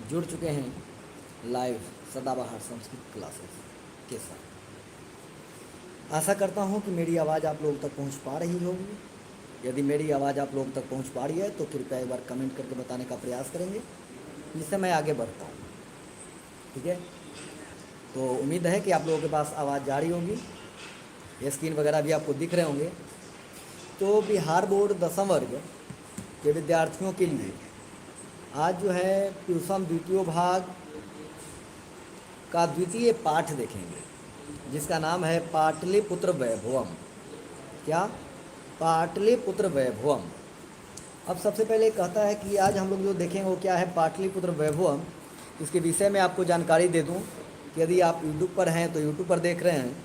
जुड़ चुके हैं लाइव सदाबहार संस्कृत क्लासेस के साथ। आशा करता हूँ कि मेरी आवाज़ आप लोगों तक पहुँच पा रही होगी। यदि मेरी आवाज़ आप लोगों तक पहुँच पा रही है तो कृपया एक बार कमेंट करके बताने का प्रयास करेंगे, जिससे मैं आगे बढ़ पाऊँ। ठीक है, तो उम्मीद है कि आप लोगों के पास आवाज़ जा रही होगी, ये स्क्रीन वगैरह भी आपको दिख रहे होंगे। तो बिहार बोर्ड 10वीं वर्ग के विद्यार्थियों के लिए आज जो है ट्यूशन द्वितीय भाग का द्वितीय पाठ देखेंगे, जिसका नाम है पाटलिपुत्र वैभवम। क्या? पाटलिपुत्र वैभवम। अब सबसे पहले कहता है कि आज हम लोग जो देखेंगे वो क्या है, पाटलिपुत्र वैभवम। इसके विषय में आपको जानकारी दे दूं कि यदि आप यूट्यूब पर हैं तो यूट्यूब पर देख रहे हैं,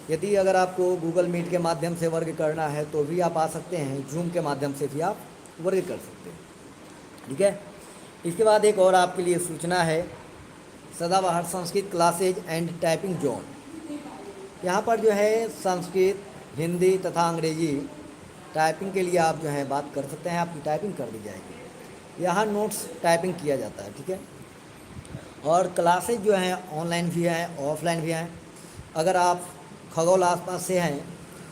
यदि अगर आपको गूगल मीट के माध्यम से वर्ग करना है तो भी आप आ सकते हैं, जूम के माध्यम से भी आप वर्ग कर सकते हैं। ठीक है, इसके बाद एक और आपके लिए सूचना है, सदाबहार Sanskrit classes and typing zone. यहाँ पर जो है संस्कृत, हिंदी तथा अंग्रेजी टाइपिंग के लिए आप जो है बात कर सकते हैं, आपकी टाइपिंग कर दी जाएगी। यहाँ नोट्स टाइपिंग किया जाता है। ठीक है, और क्लासेज जो हैं ऑनलाइन भी हैं, ऑफलाइन भी हैं। अगर आप खगौल आसपास से हैं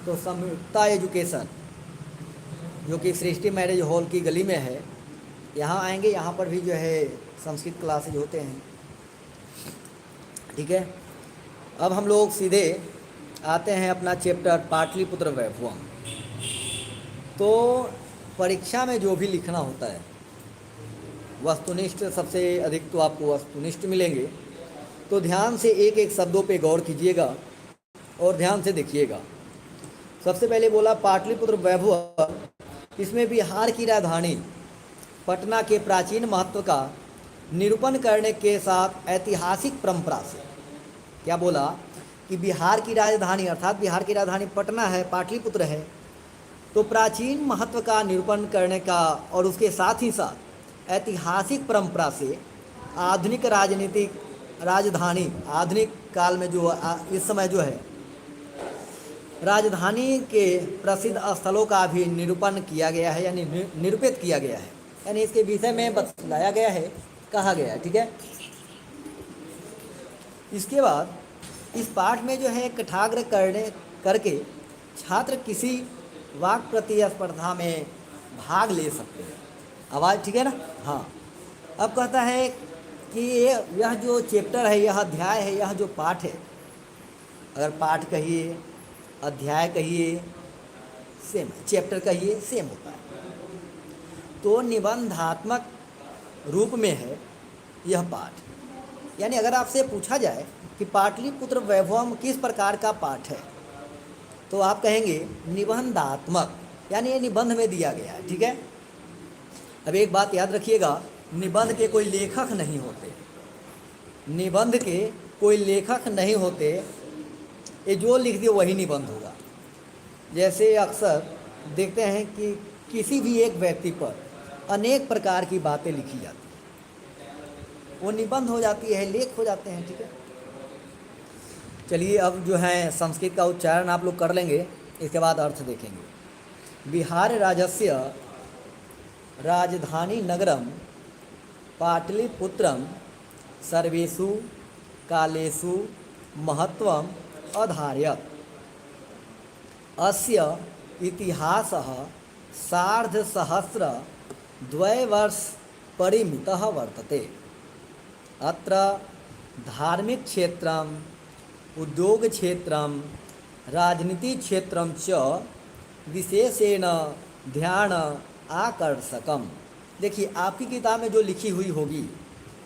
तो संयुक्ता एजुकेशन, जो कि सृष्टि मैरिज हॉल की गली में है, यहाँ आएंगे। यहाँ पर भी जो है संस्कृत क्लासेज होते हैं। ठीक है, अब हम लोग सीधे आते हैं अपना चैप्टर पाटलिपुत्र वैभवम। तो परीक्षा में जो भी लिखना होता है वस्तुनिष्ठ, सबसे अधिक तो आपको वस्तुनिष्ठ मिलेंगे, तो ध्यान से एक एक शब्दों पे गौर कीजिएगा और ध्यान से देखिएगा। सबसे पहले बोला पाटलिपुत्र वैभव, इसमें बिहार की राजधानी पटना के प्राचीन महत्व का निरूपण करने के साथ ऐतिहासिक परंपरा से। क्या बोला कि बिहार की राजधानी, अर्थात बिहार की राजधानी पटना है, पाटलिपुत्र है, तो प्राचीन महत्व का निरूपण करने का और उसके साथ ही साथ ऐतिहासिक परंपरा से आधुनिक राजनीतिक राजधानी, आधुनिक काल में जो इस समय जो है राजधानी के प्रसिद्ध स्थलों का भी निरूपण किया गया है, यानी निरूपित किया गया है, यानी इसके विषय में बताया गया है, कहा गया है। ठीक है, इसके बाद इस पाठ में जो है कठाग्र करके छात्र किसी वाक् प्रतिस्पर्धा में भाग ले सकते हैं। आवाज़ ठीक है ना? हाँ। अब कहता है कि यह जो चैप्टर है, यह अध्याय है, यह जो पाठ है, अगर पाठ कहिए, अध्याय कहिए, सेम, चैप्टर कहिए, सेम होता है। तो निबंधात्मक रूप में है यह पाठ। यानी अगर आपसे पूछा जाए कि पाटलिपुत्र वैभवम किस प्रकार का पाठ है, तो आप कहेंगे निबंधात्मक, यानी ये निबंध में दिया गया है। ठीक है, अब एक बात याद रखिएगा, निबंध के कोई लेखक नहीं होते, निबंध के कोई लेखक नहीं होते, ये जो लिख दिए वही निबंध होगा। जैसे अक्सर देखते हैं कि किसी भी एक व्यक्ति पर अनेक प्रकार की बातें लिखी जाती हैं, वो निबंध हो जाती है, लेख हो जाते हैं। ठीक है, चलिए अब जो है संस्कृत का उच्चारण आप लोग कर लेंगे, इसके बाद अर्थ देखेंगे। बिहार राज्यस्य राजधानी नगरम पाटलिपुत्रम सर्वेषु कालेषु महत्वम अधारयत्। अस्य इतिहासः सार्धसहस्र द्वैवर्ष परिमितः वर्तते। अत्र धार्मिक क्षेत्रम, उद्योग क्षेत्रम, राजनीति क्षेत्रम च विशेषेण ध्यान आकर्षकम। देखिए आपकी किताब में जो लिखी हुई होगी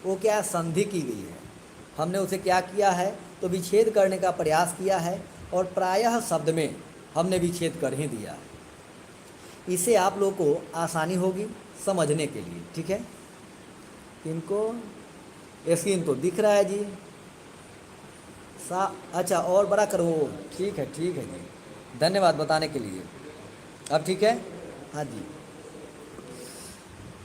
वो क्या संधि की गई है, हमने उसे क्या किया है तो विच्छेद करने का प्रयास किया है, और प्रायः शब्द में हमने विच्छेद कर ही दिया है। इससे आप लोग को आसानी होगी समझने के लिए। ठीक है, इनको स्क्रीन तो दिख रहा है जी, अच्छा और बड़ा करो। ठीक है जी, धन्यवाद बताने के लिए। अब ठीक है, हाँ जी।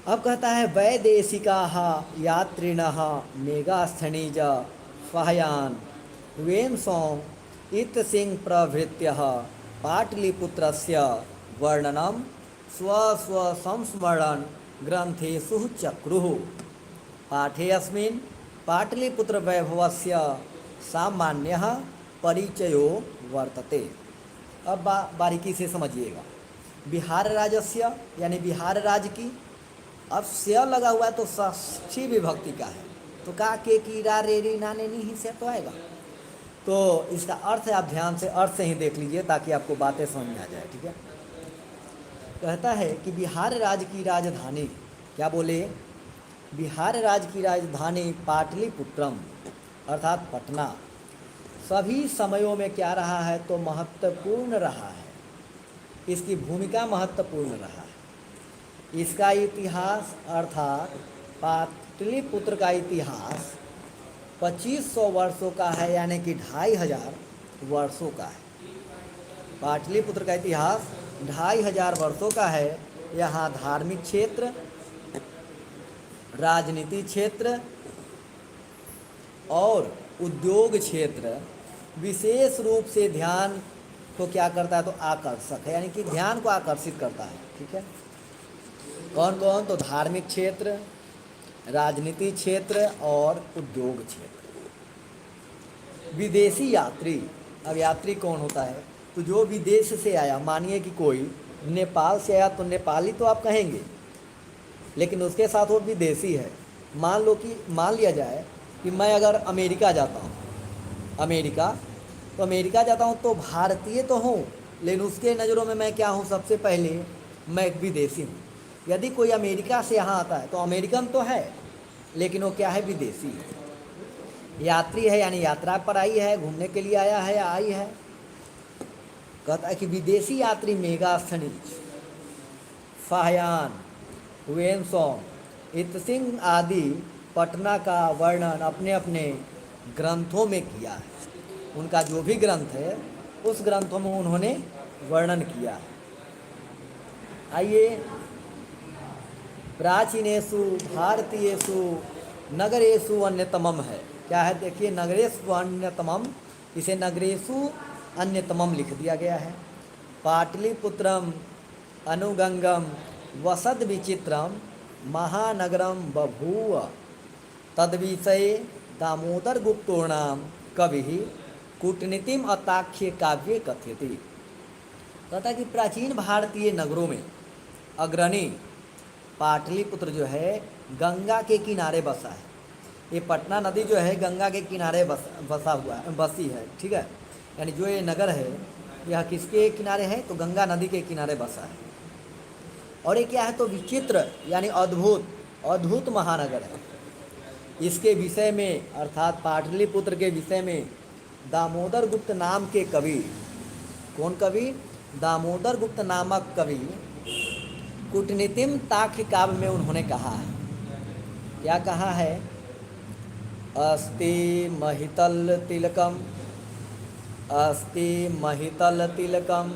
अब कहता है वैदेशिकाः यात्रिणः मेगास्थनीज फाह्यान् वेन्सों इत्यसिंह प्रभृत्यः पाटलिपुत्रस्य वर्णनं स्वस्वसंस्मरण ग्रंथेषु चक्रुः। पाठेऽस्मिन् पाटलिपुत्र वैभवस्य सामान्यः परिचयो वर्तते। अब बारीकी से समझिएगा। बिहार राज्यस्य यानी बिहार राज्य की, अब स्य लगा हुआ है तो षष्ठी विभक्ति का है, तो का के की रा रे री ना ने नी ही से तो आएगा। तो इसका अर्थ आप ध्यान से अर्थ से ही देख लीजिए ताकि आपको बातें समझ में आ जाए। ठीक है, कहता है कि बिहार राज्य की राजधानी, क्या बोले, बिहार राज्य की राजधानी पाटलिपुत्रम अर्थात पटना सभी समयों में क्या रहा है, तो महत्वपूर्ण रहा है। इसकी भूमिका महत्वपूर्ण रहा है। इसका इतिहास अर्थात पाटलिपुत्र का इतिहास 2500 वर्षों का है, यानी कि 2500 वर्षों का है। पाटलिपुत्र का इतिहास 2500 वर्षों का है। यहाँ धार्मिक क्षेत्र, राजनीति क्षेत्र और उद्योग क्षेत्र विशेष रूप से ध्यान को क्या करता है, तो आकर्षक है, यानी कि ध्यान को आकर्षित करता है। ठीक है, कौन कौन, तो धार्मिक क्षेत्र, राजनीति क्षेत्र और उद्योग क्षेत्र। विदेशी यात्री, अब यात्री कौन होता है, तो जो विदेश से आया, मानिए कि कोई नेपाल से आया तो नेपाली तो आप कहेंगे, लेकिन उसके साथ वो विदेशी है। मान लिया जाए कि मैं अगर अमेरिका जाता हूँ, अमेरिका जाता हूँ तो भारतीय तो हूँ, लेकिन उसके नज़रों में मैं क्या हूँ, सबसे पहले मैं एक विदेशी हूँ। यदि कोई अमेरिका से यहाँ आता है तो अमेरिकन तो है, लेकिन वो क्या है, विदेशी है। यात्री है यानी यात्रा पर आई है, घूमने के लिए आया है या आई है। कहता है कि विदेशी यात्री मेगास्थनीज, फाहयान, हुएनसोंग, इत्सिंग आदि पटना का वर्णन अपने अपने ग्रंथों में किया है। उनका जो भी ग्रंथ है उस ग्रंथों में उन्होंने वर्णन किया है। आइए, प्राचीनेषु भारतीयेषु नगरेषु अन्यतमम है, क्या है, देखिए, नगरेषु अन्यतमम, इसे नगरेषु अन्यतमम लिख दिया गया है। पाटलिपुत्रम अनुगंगम वसद विचित्रम महानगरम बभूव तद्विषये दामोदर गुप्तोर्नाम कवि कूटनीतिम अताख्य काव्य कथयति। कहता है कि प्राचीन भारतीय नगरों में अग्रणी पाटलिपुत्र जो है गंगा के किनारे बसा है। ये पटना नदी जो है गंगा के किनारे बसी है। ठीक है, यानी जो ये नगर है यह किसके किनारे है, तो गंगा नदी के किनारे बसा है। और ये क्या है, तो विचित्र यानी अद्भुत महानगर है। इसके विषय में अर्थात पाटलिपुत्र के विषय में दामोदर गुप्त नाम के कवि, कौन कवि, दामोदर गुप्त नामक कवि कूटनीतिम ताख्य काव्य में उन्होंने कहा है। क्या कहा है, अस्ति महितल तिलकम, अस्ति महितल तिलकम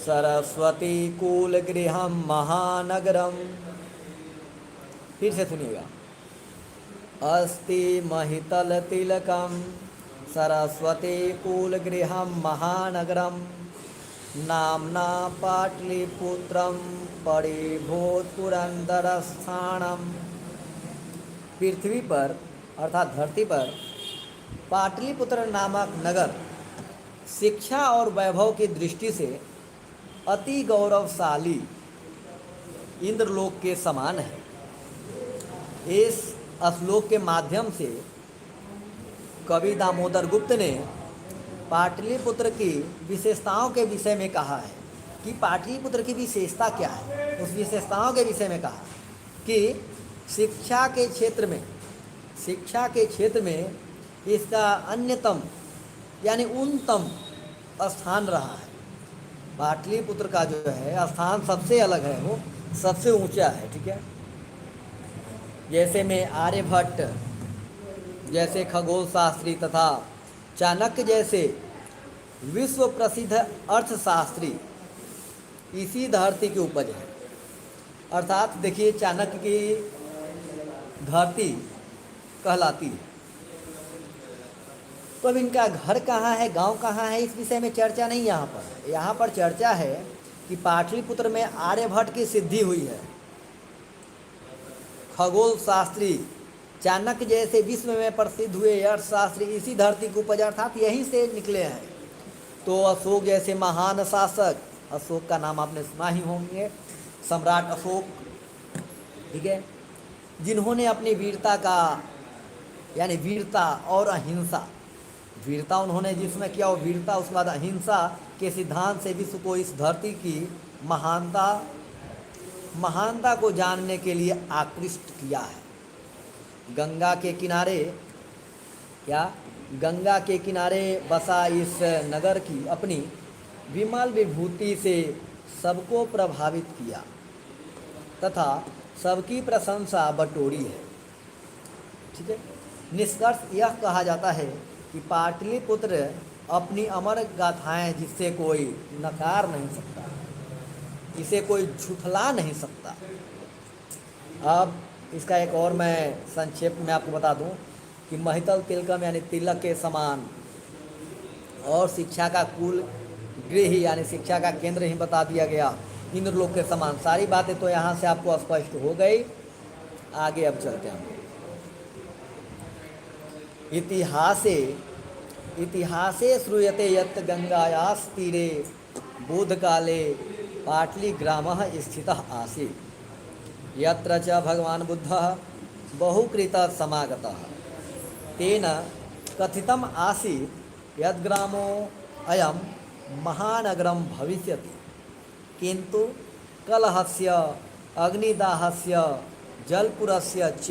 सरस्वती कूल गृहम महानगरम। फिर से सुनिएगा, अस्ति महितल तिलकम सरस्वती कूल गृहम महानगरम नामना पाटलिपुत्रम परिभूत पुरंदरस्थानम। पृथ्वी पर अर्थात धरती पर पाटलिपुत्र नामक नगर शिक्षा और वैभव की दृष्टि से अति गौरवशाली इंद्रलोक के समान है। इस श्लोक के माध्यम से कवि दामोदर गुप्त ने पाटलिपुत्र की विशेषताओं के विषय में कहा है कि पाटलिपुत्र की विशेषता क्या है। उस विशेषताओं के विषय में कहा कि शिक्षा के क्षेत्र में इसका अन्यतम यानी उन्नतम स्थान रहा है। पाटलिपुत्र का जो है स्थान सबसे अलग है, वो सबसे ऊंचा है। ठीक है, जैसे में आर्यभट्ट जैसे खगोल शास्त्री तथा चाणक्य जैसे विश्व प्रसिद्ध अर्थशास्त्री इसी धरती की उपज है। अर्थात देखिए, चाणक्य की धरती कहलाती है। तो अब इनका घर कहाँ है, गांव कहाँ है, इस विषय में चर्चा नहीं। यहाँ पर चर्चा है कि पाटलिपुत्र में आर्यभट्ट की सिद्धि हुई है। खगोल शास्त्री चाणक्य जैसे विश्व में प्रसिद्ध हुए अर्थशास्त्री इसी धरती के उपज अर्थात यहीं से निकले हैं। तो अशोक जैसे महान शासक, अशोक का नाम आपने सुना ही होंगे, सम्राट अशोक, ठीक है, जिन्होंने अपनी वीरता का यानी वीरता और अहिंसा, वीरता उन्होंने जिसमें किया वो वीरता, उसके बाद अहिंसा के सिद्धांत से विश्व को इस धरती की महानता को जानने के लिए आकृष्ट किया है। गंगा के किनारे गंगा के किनारे बसा इस नगर की अपनी विमल विभूति से सबको प्रभावित किया तथा सबकी प्रशंसा बटोरी है। ठीक है, निष्कर्ष यह कहा जाता है कि पाटलिपुत्र अपनी अमर गाथाएं जिससे कोई नकार नहीं सकता, इसे कोई झुठला नहीं सकता। अब इसका एक और मैं संक्षेप में आपको बता दूं कि महितल तिलकम यानी तिलक के समान और शिक्षा का कुल गृह यानी शिक्षा का केंद्र ही बता दिया गया, इंद्रलोक के समान। सारी बातें तो यहाँ से आपको स्पष्ट हो गई। आगे अब चलते हैं। इतिहासे श्रूयते यत् गंगायास् तीरे बोधकाले पाटलीग्रामः स्थितः आसीत् यत्र च भगवान् बुद्धः बहुकृतः समागतः तेन कथितम् आसीत् यद्ग्रामो अयं महानगरं भविष्यति किन्तु कलहस्य अग्निदाहस्य जलपुरस्य च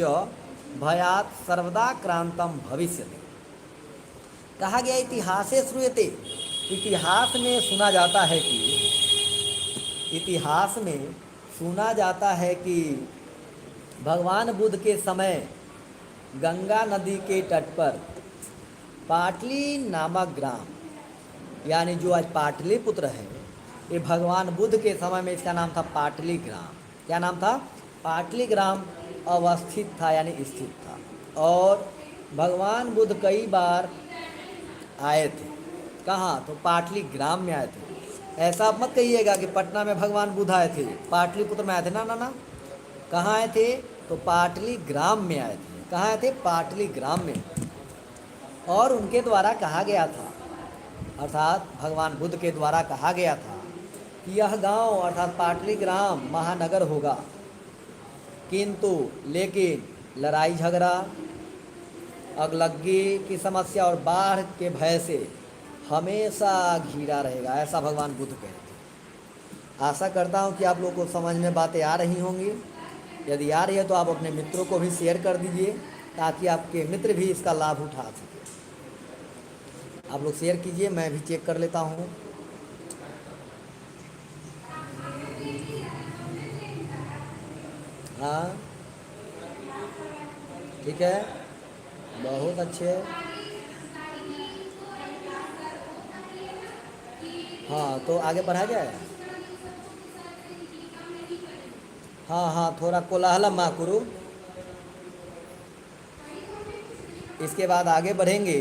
भयात् सर्वदा क्रांतम भविष्यति। कहा गया इतिहासे श्रूयते, इतिहास में सुना जाता है कि भगवान बुद्ध के समय गंगा नदी के तट पर पाटली नामक ग्राम यानी जो आज पाटलिपुत्र है, ये भगवान बुद्ध के समय में इसका नाम था पाटली ग्राम। क्या नाम था? पाटली ग्राम अवस्थित था यानी स्थित था। और भगवान बुद्ध कई बार आए थे। कहाँ? तो पाटली ग्राम में आए थे। ऐसा आप मत कहिएगा कि पटना में भगवान बुद्ध आए थे, पाटलिपुत्र में आए थे। ना ना ना, कहाँ आए थे? तो पाटली ग्राम में आए थे। कहाँ आए थे? पाटली ग्राम में। और उनके द्वारा कहा गया था, अर्थात भगवान बुद्ध के द्वारा कहा गया था कि यह गांव अर्थात पाटली ग्राम महानगर होगा, किंतु लेकिन लड़ाई झगड़ा, अगलग्गी की समस्या और बाढ़ के भय से हमेशा घिरा रहेगा, ऐसा भगवान बुद्ध कहते हैं। आशा करता हूँ कि आप लोगों को समझ में बातें आ रही होंगी। यदि आ रही है तो आप अपने मित्रों को भी शेयर कर दीजिए ताकि आपके मित्र भी इसका लाभ उठा सकें। आप लोग शेयर कीजिए, मैं भी चेक कर लेता हूँ। हाँ ठीक है, बहुत अच्छे। हाँ तो आगे बढ़ा जाए। हाँ थोड़ा कोलाहल मा करो। इसके बाद आगे बढ़ेंगे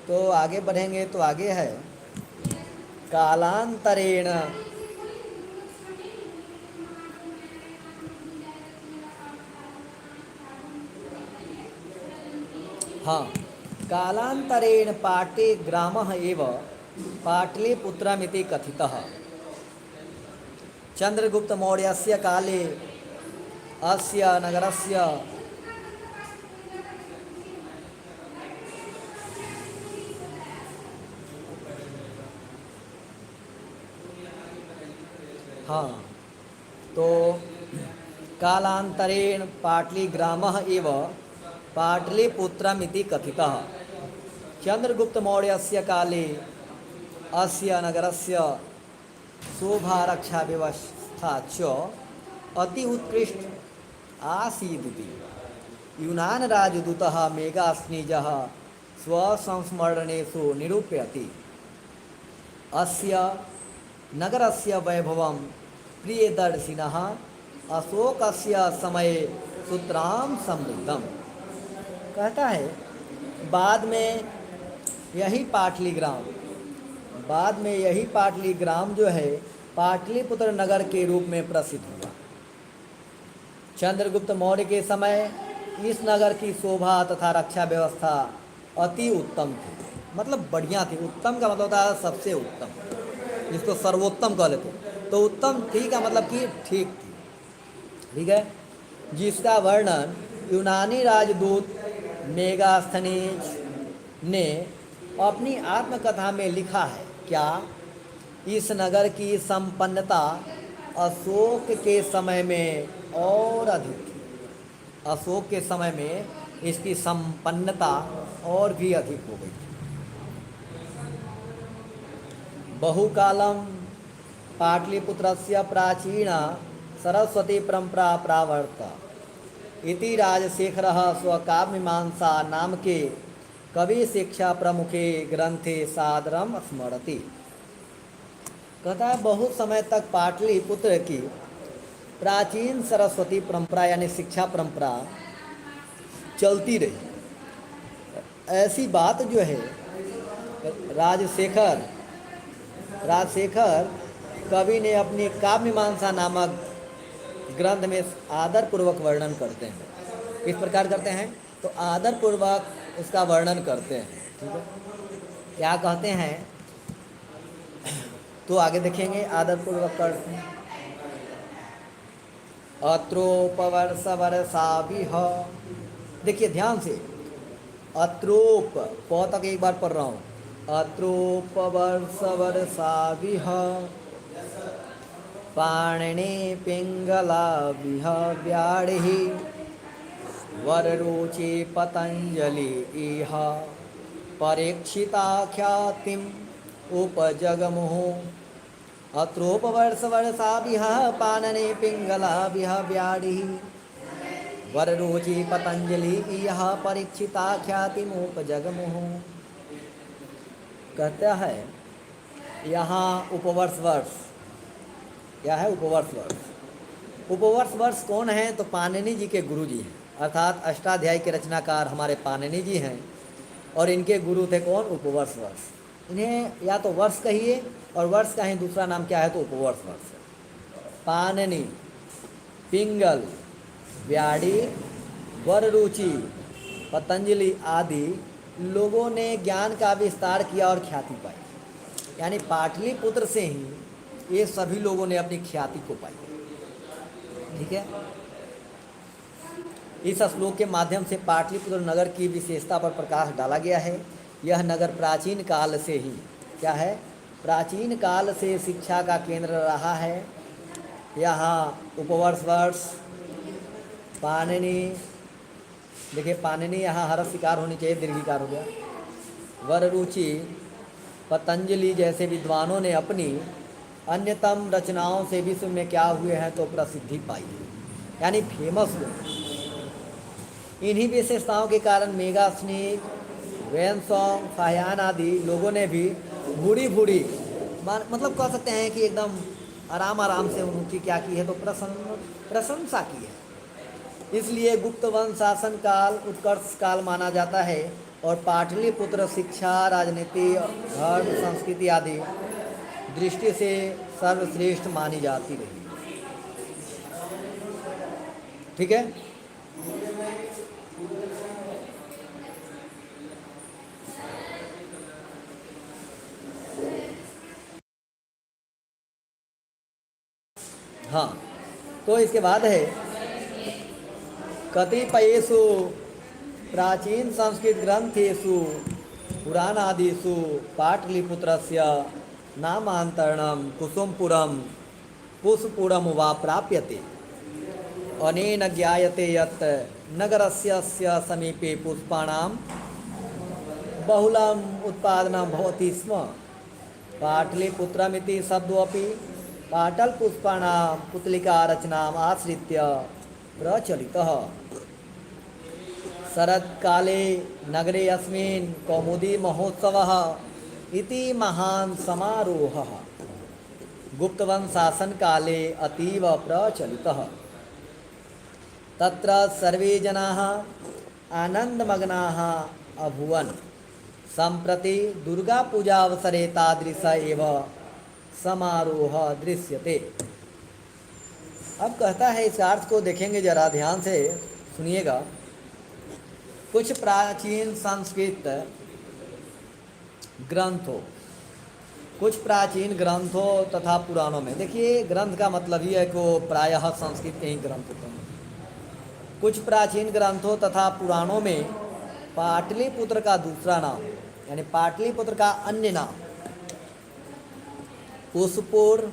तो आगे है कालांतरेण कालांतरेण पाटे ग्रामः एव पाटलिपुत्रमिति कथितः। चंद्रगुप्त मौर्यस्य काले अस्य नगरस्य तो कालांतरेण पाटलीग्रामः एव पाटलिपुत्रमिति कथितः। चंद्रगुप्त मौर्यस्य काले अस्य नगरस्य शोभारक्षा व्यवस्था च अति उत्कृष्ट आसीदिति यूनान राजदूतः मेगास्नीजः स्वसंस्मरणेषु निरूपयति। अस्य नगरस्य वैभवं प्रियदर्शिनः अशोकस्य समये सूत्रां समृद्धम। कहता है बाद में यही पाटली ग्राम जो है पाटलिपुत्र नगर के रूप में प्रसिद्ध हुआ। चंद्रगुप्त मौर्य के समय इस नगर की शोभा तथा रक्षा व्यवस्था अति उत्तम थी। मतलब बढ़िया थी। उत्तम का मतलब होता है सबसे उत्तम, जिसको सर्वोत्तम कह लेते हैं। तो उत्तम थी का मतलब कि ठीक थी। ठीक है, जिसका वर्णन यूनानी राजदूत मेगास्थनीज ने अपनी आत्मकथा में लिखा है। क्या? इस नगर की संपन्नता अशोक के समय में और अधिक थी। अशोक के समय में इसकी संपन्नता और भी अधिक हो गई थी। बहुकालम पाटलिपुत्रस्य प्राचीना सरस्वती परंपरा प्रावर्त इति राजशेखरः स्वकाव्यमीमांसा नाम के कवि शिक्षा प्रमुखे ग्रंथे सादरम स्मरति। कहता है बहुत समय तक पाटलिपुत्र की प्राचीन सरस्वती परंपरा यानी शिक्षा परंपरा चलती रही। ऐसी बात जो है राजशेखर कवि ने अपनी काव्यमीमांसा नामक ग्रंथ में आदरपूर्वक वर्णन करते हैं। किस प्रकार करते हैं? तो आदरपूर्वक उसका वर्णन करते हैं। ठीक है, क्या कहते हैं तो आगे देखेंगे। आदरपूर्वक करते हैं। अत्रोपवर्ष वर्षाभिः, देखिए ध्यान से, अत्रोप प तक एक बार पढ़ रहा हूँ। अत्रोपवर्ष वर्षाभिः पाणिनि पिंगलाभिः व्याडिः वररुचि पतंजलि इह परीक्षिता ख्यातिम उपजगमुः। अत्रोपवर्ष वर्षाभिः पाणिनि पिंगलाभिः व्याडिः वररुचि पतंजलि इह परीक्षिता ख्यातिम उपजगमुः। कहता है यहाँ उपवर्ष वर्ष, क्या है? उपवर्ष वर्ष। उपवर्ष वर्ष कौन है? तो पाणिनि जी के गुरु जी हैं, अर्थात अष्टाध्यायी के रचनाकार हमारे पाणिनि जी हैं। और इनके गुरु थे कौन? उपवर्ष वर्ष। इन्हें या तो वर्ष कहिए और वर्ष का ही दूसरा नाम क्या है? तो उपवर्ष वर्ष। पाणिनि, पिंगल, व्याडी, वररुचि, पतंजलि आदि लोगों ने ज्ञान का विस्तार किया और ख्याति पाई। यानी पाटलिपुत्र से ही ये सभी लोगों ने अपनी ख्याति को पाई। ठीक है, इस श्लोक के माध्यम से पाटलिपुत्र नगर की विशेषता पर प्रकाश डाला गया है। यह नगर प्राचीन काल से ही क्या है? प्राचीन काल से शिक्षा का केंद्र रहा है। यहाँ उपवर्ष वर्ष, पाणिनि, देखिए पाणिनि यहाँ हर शिकार होनी चाहिए, दीर्घिकार हो गया। वररुचि, पतंजलि जैसे विद्वानों ने अपनी अन्यतम रचनाओं से विश्व में क्या हुए हैं तो प्रसिद्धि पाई, यानी फेमस हुए। इन्हीं विशेषताओं के कारण मेगास्नीक, वेनसोंग, फाहियान आदि लोगों ने भी बूढ़ी मतलब कह सकते हैं कि एकदम आराम से उनकी क्या की है तो प्रशंसा की है। इसलिए गुप्त वंश शासन काल उत्कर्ष काल माना जाता है और पाटलिपुत्र शिक्षा, राजनीति, धर्म, संस्कृति आदि दृष्टि से सर्वश्रेष्ठ मानी जाती रही। ठीक है, हाँ, तो इसके बाद है कतिपयेषु प्राचीन संस्कृत ग्रंथेषु पुराणादिषु पाटलिपुत्रस्य नामान्तरणं कुसुमपुरम पुष्पपुरम वा प्राप्यते। अनेन ज्ञायते यत् नगरस्य अस्य समीपे पुष्पाणां बहुलम् उत्पादनं भवति स्म। पाटलिपुत्रमिति शब्दोऽपि पाटलपुष्पाणां पुतलिका रचनाम् आश्रित्य प्रचलितः। शरत्काले नगरे अस्मिन् कौमुदी महोत्सवः इति महान् समारोहः गुप्तवंश शासन काले अतीव प्रचलितः। तत्र सर्वे जनाः आनन्दमग्नाः अभूवन्। सम्प्रति दुर्गा पूजा अवसरे तादृश एव समारोह दृश्यते। अब कहता है, इस अर्थ को देखेंगे जरा ध्यान से सुनिएगा। कुछ प्राचीन संस्कृत ग्रंथों, कुछ प्राचीन ग्रंथों तथा पुराणों में, देखिए ग्रंथ का मतलब ही है कि वो प्रायः संस्कृत के ही ग्रंथ होते हैं। कुछ प्राचीन ग्रंथों तथा पुराणों में पाटलिपुत्र का दूसरा नाम, यानी पाटलिपुत्र का अन्य नाम कुशपुर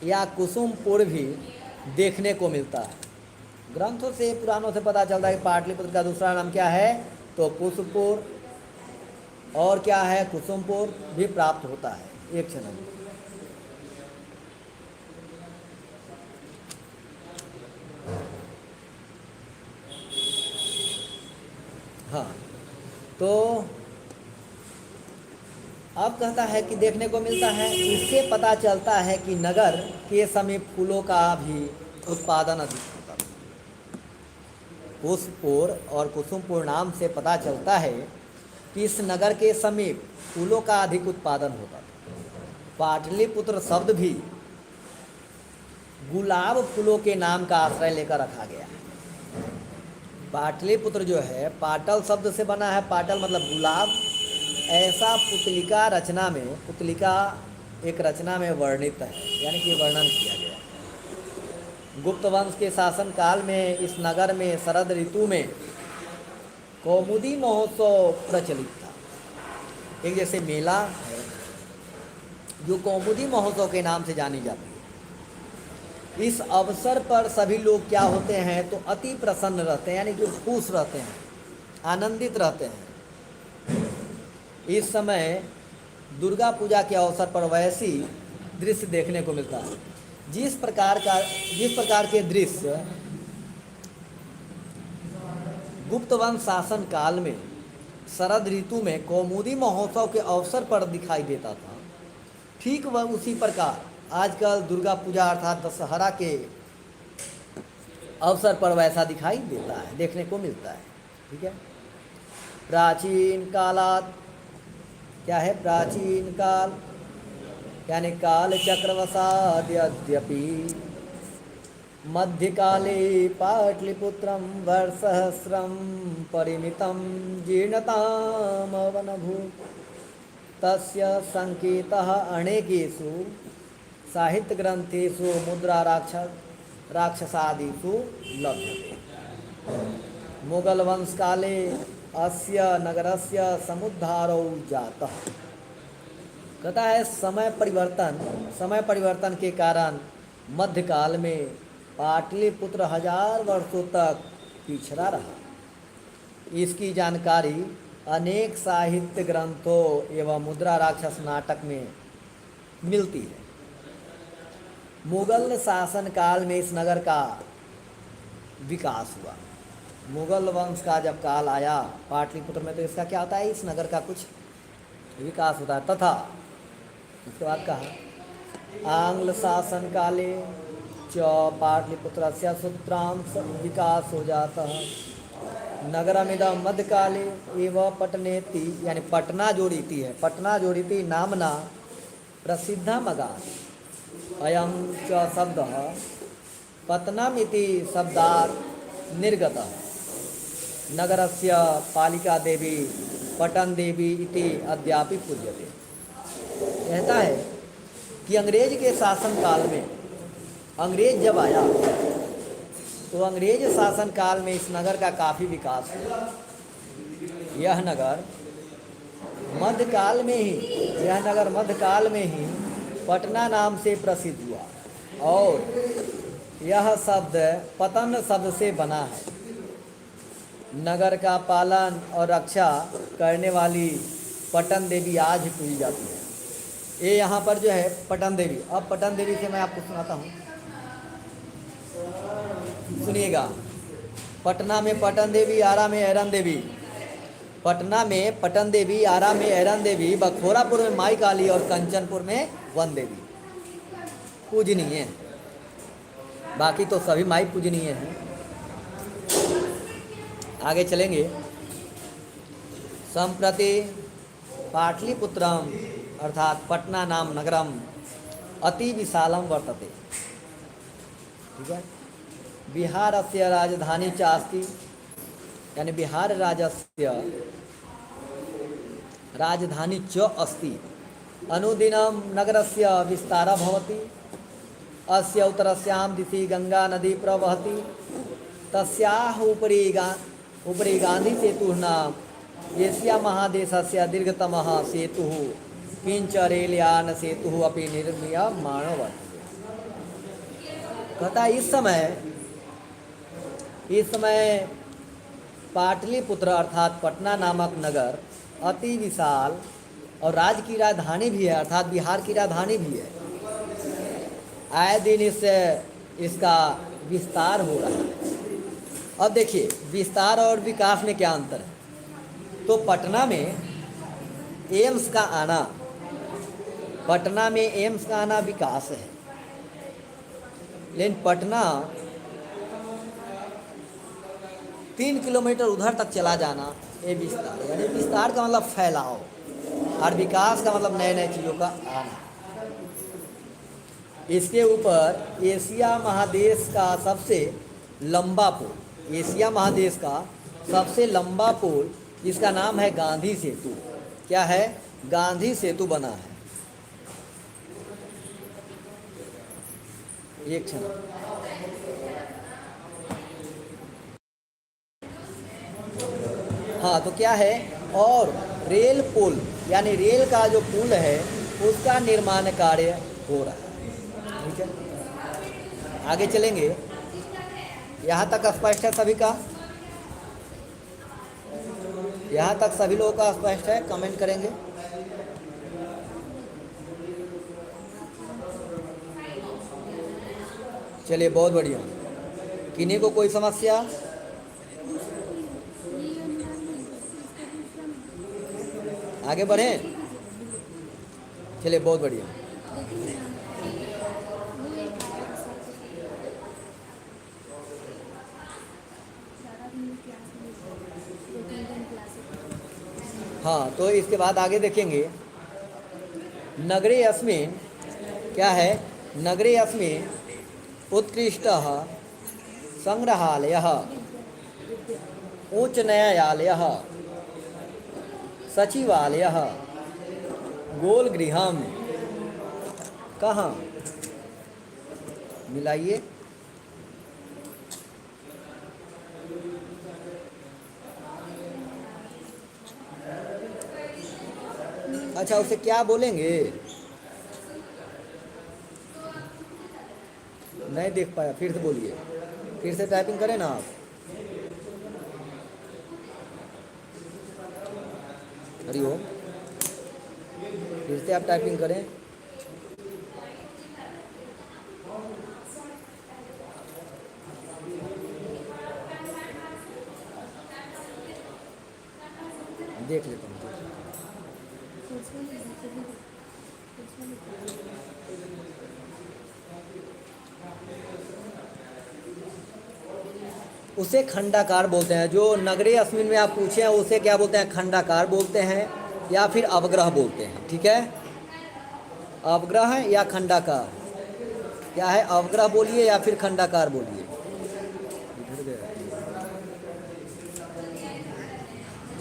या कुसुमपुर भी देखने को मिलता है। ग्रंथों से, पुराणों से पता चलता है कि पाटलिपुत्र का दूसरा नाम क्या है, तो कुशपुर और क्या है, कुसुमपुर भी प्राप्त होता है। एक क्षण, हाँ, तो अब कहता है कि देखने को मिलता है, इससे पता चलता है कि नगर के समीप फूलों का भी उत्पादन अधिक होता है। कुशपुर और कुसुमपुर नाम से पता चलता है कि इस नगर के समीप फूलों का अधिक उत्पादन होता था। पाटलिपुत्र शब्द भी गुलाब फूलों के नाम का आश्रय लेकर रखा गया है। पाटलिपुत्र जो है पाटल शब्द से बना है, पाटल मतलब गुलाब, ऐसा पुतलिका रचना में, पुतलिका एक रचना में वर्णित है, यानी कि वर्णन किया गया। गुप्त वंश के शासन काल में इस नगर में शरद ऋतु में कौमुदी महोत्सव प्रचलित था। एक जैसे मेला है जो कौमुदी महोत्सव के नाम से जानी जाती है। इस अवसर पर सभी लोग क्या होते हैं, तो अति प्रसन्न रहते हैं, यानी कि खुश रहते हैं, आनंदित रहते हैं। इस समय दुर्गा पूजा के अवसर पर वैसी दृश्य देखने को मिलता है। जिस प्रकार के दृश्य गुप्त वंश शासन काल में शरद ऋतु में कौमुदी महोत्सव के अवसर पर दिखाई देता था, ठीक वह उसी प्रकार आजकल दुर्गा पूजा अर्थात दशहरा के अवसर पर वैसा दिखाई देता है, देखने को मिलता है। ठीक है। प्राचीन कालात, क्या है, प्राचीन काल यानी काल चक्रवशाद यद्यपि मध्यकाले पाटलिपुत्रं वर्षसहस्रं परिमितं जीर्णतामवनभूत् तस्य संकेतः अनेकेषु साहित्यग्रन्थेषु मुद्रा राक्षसादिषु लभ्यते। मुगल वंश काले अस्य नगरस्य समुद्धारो जातः। कहता है समय परिवर्तन के कारण मध्यकाल में पाटलिपुत्र 1000 वर्षों तक पिछड़ा रहा। इसकी जानकारी अनेक साहित्य ग्रंथों एवं मुद्रा राक्षस नाटक में मिलती है। मुगल शासन काल में इस नगर का विकास हुआ। मुगल वंश का जब काल आया पाटलिपुत्र में, तो इसका क्या होता है, इस नगर का कुछ विकास होता है। तथा उसके बाद कहा आंग्ल शासन काले च पाटलिपुत्रस्य सूत्रांश विकास हो जाता है। नगरमिदं मध्यकाले एवं पटनेति, यानी पटना जोड़ीती है, पटना जोड़ीती नामना प्रसिद्धमगात्। अयं च शब्दः पत्नमिति शब्दात् निर्गतः। नगरस्य पालिका देवी पटन देवी इति अद्यापि पूज्यते। कहता है कि अंग्रेज के शासन काल में, अंग्रेज जब आया तो अंग्रेज शासन काल में इस नगर का काफ़ी विकास हुआ। यह नगर मध्यकाल में ही पटना नाम से प्रसिद्ध हुआ और यह शब्द पतन शब्द से बना है। नगर का पालन और रक्षा करने वाली पटन देवी आज भी पूजी जाती है। ये यहाँ पर जो है पटन देवी, अब पटन देवी से मैं आपको सुनाता हूँ, सुनिएगा। पटना में पटन देवी, आरा में ऐरन देवी। पटना में पटन देवी, आरा में ऐरन देवी, बखोरापुर में माई काली और कंचनपुर में वन देवी पूजनीय है। बाकी तो सभी माई पूजनीय हैं। आगे चलेंगे। संप्रति पाटलिपुत्रम अर्थात पटना नाम नगरम अति विशालम वर्तते। ठीक है। बिहारस्य राजधानी च अस्ति, यानी बिहार राज्यस्य राजधानी च अस्ति। अनुदिनं नगरस्य विस्तारः भवति। अस्य उत्तरस्यां दिशि गंगा नदी प्रवहति। तस्याः उपरि गांधी सेतुः नाम एशिया महादेशस्य दीर्घतमः सेतुः किंच रेलयान सेतुः अपि निर्मीयमाणो वर्तते। कहता है इस समय पाटलिपुत्र अर्थात पटना नामक नगर अति विशाल और राज्य की राजधानी भी है, अर्थात बिहार की राजधानी भी है। आए दिन इसका विस्तार हो रहा है। अब देखिए विस्तार और विकास में क्या अंतर है। तो पटना में एम्स का आना विकास है, लेकिन पटना 3 किलोमीटर उधर तक चला जाना ये विस्तार, यानी विस्तार का मतलब फैलाव और विकास का मतलब नए नए चीज़ों का आना। इसके ऊपर एशिया महादेश का सबसे लंबा पुल, एशिया महादेश का सबसे लंबा पुल जिसका नाम है गांधी सेतु, क्या है, गांधी सेतु बना है। एक क्षण, हाँ तो क्या है, और रेल पुल यानी रेल का जो पुल है उसका निर्माण कार्य हो रहा है। ठीक है, आगे चलेंगे। यहाँ तक स्पष्ट है सभी का? यहाँ तक सभी लोगों का स्पष्ट है? कमेंट करेंगे। चलिए बहुत बढ़िया। किन्हीं को कोई समस्या? आगे बढ़ें? चलिए बहुत बढ़िया। हाँ तो इसके बाद आगे देखेंगे। नगरे अस्मिन्, क्या है, नगरे अस्मिन् उत्कृष्टः संग्रहालयः, उच्च न्यायालयः, सचिवालयः, गोलगृहम्, कहाँ मिलाइए, अच्छा उसे क्या बोलेंगे, नहीं देख पाया, फिर से बोलिए, फिर से टाइपिंग करें ना आप। हरिओम, फिर से आप टाइपिंग करें। देख लेता हूँ। उसे खंडाकार बोलते हैं। जो नगरे अस्मिन में आप पूछे हैं उसे क्या बोलते हैं, खंडाकार बोलते हैं या फिर अवग्रह बोलते हैं। ठीक है, अवग्रह या खंडाकार, क्या है, अवग्रह बोलिए या फिर खंडाकार बोलिए।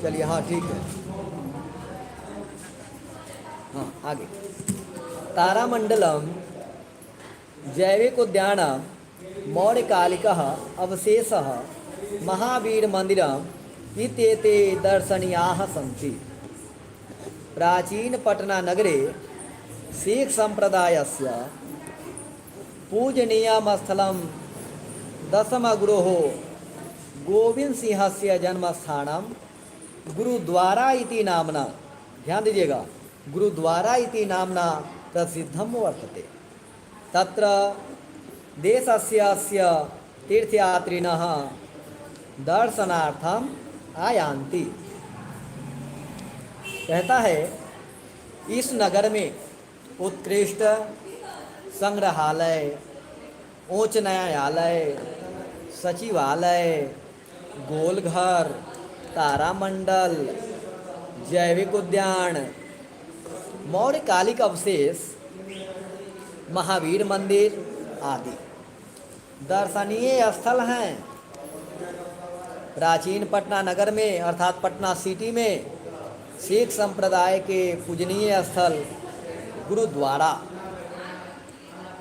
चलिए हाँ ठीक है। हाँ आगे। तारामंडलम जैविक उद्यानम मौर्यकालिकः अवशेषः महावीर मंदिरम इत्येते दर्शनीयाः सन्ति। प्राचीन पटना नगरे सिख संप्रदायस्य पूजनीयं स्थलं दशमगुरोः गोविंद सिंहस्य जन्मस्थानं गुरुद्वारा इति नाम्ना, ध्यान दीजिएगा, गुरुद्वारा इति नाम्ना प्रसिद्धं वर्तते। तत्र देशस्य अस्य तीर्थयात्रिणः दर्शनार्थम आयान्ति। कहता है इस नगर में उत्कृष्ट संग्रहालय, उच्च न्यायालय, सचिवालय, गोलघर, तारामंडल, जैविक उद्यान, मौर्यकालिक अवशेष, महावीर मंदिर आदि। दर्शनीय स्थल हैं। प्राचीन पटना नगर में अर्थात पटना सिटी में सिख संप्रदाय के पूजनीय स्थल गुरुद्वारा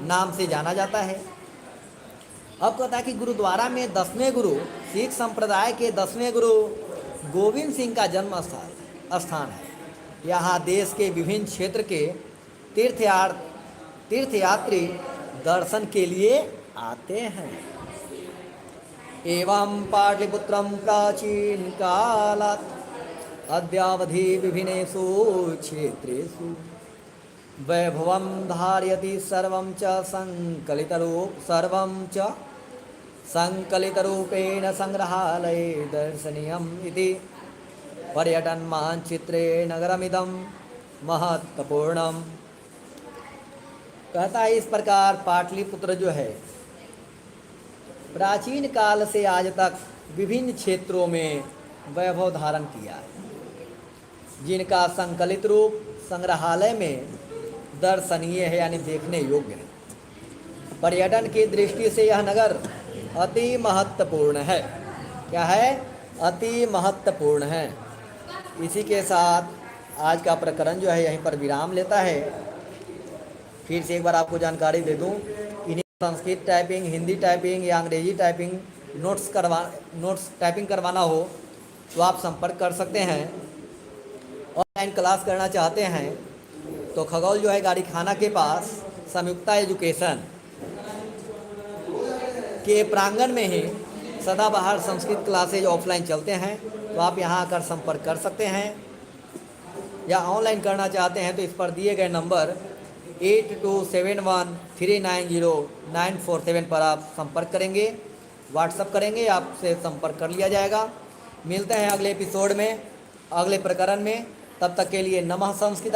नाम से जाना जाता है। अब कहता है कि गुरुद्वारा में 10वें गुरु, सिख संप्रदाय के 10वें गुरु गोविंद सिंह का जन्म स्थान है। यहाँ देश के विभिन्न क्षेत्र के तीर्थयात्री दर्शन के लिए आते हैं। एवं पाटलिपुत्रम प्राचीन कालात् अद्यावधि विभिन्नेषु क्षेत्रेषु वैभवं धारयति सर्वं च संकलितरूपेण संग्रहालये दर्शनीयम् इति पर्यटन मानचित्रे नगरमिदं महत्वपूर्णम। कहता है इस प्रकार पाटलिपुत्र जो है प्राचीन काल से आज तक विभिन्न क्षेत्रों में वैभव धारण किया है, जिनका संकलित रूप संग्रहालय में दर्शनीय है यानी देखने योग्य है। पर्यटन की दृष्टि से यह नगर अति महत्वपूर्ण है। क्या है? अति महत्वपूर्ण है। इसी के साथ आज का प्रकरण जो है यहीं पर विराम लेता है। फिर से एक बार आपको जानकारी दे दूं, इन्हीं संस्कृत टाइपिंग, हिंदी टाइपिंग या अंग्रेजी टाइपिंग नोट्स टाइपिंग करवाना हो तो आप संपर्क कर सकते हैं। ऑनलाइन क्लास करना चाहते हैं तो खगौल जो है गाड़ी खाना के पास संयुक्ता एजुकेशन के प्रांगण में ही सदाबहार संस्कृत क्लासेज ऑफलाइन चलते हैं, तो आप यहां आकर संपर्क कर सकते हैं। या ऑनलाइन करना चाहते हैं तो इस पर दिए गए नंबर 8271390947 पर आप संपर्क करेंगे, व्हाट्सअप करेंगे, आपसे संपर्क कर लिया जाएगा। मिलते हैं अगले एपिसोड में, अगले प्रकरण में। तब तक के लिए नमः संस्कृत।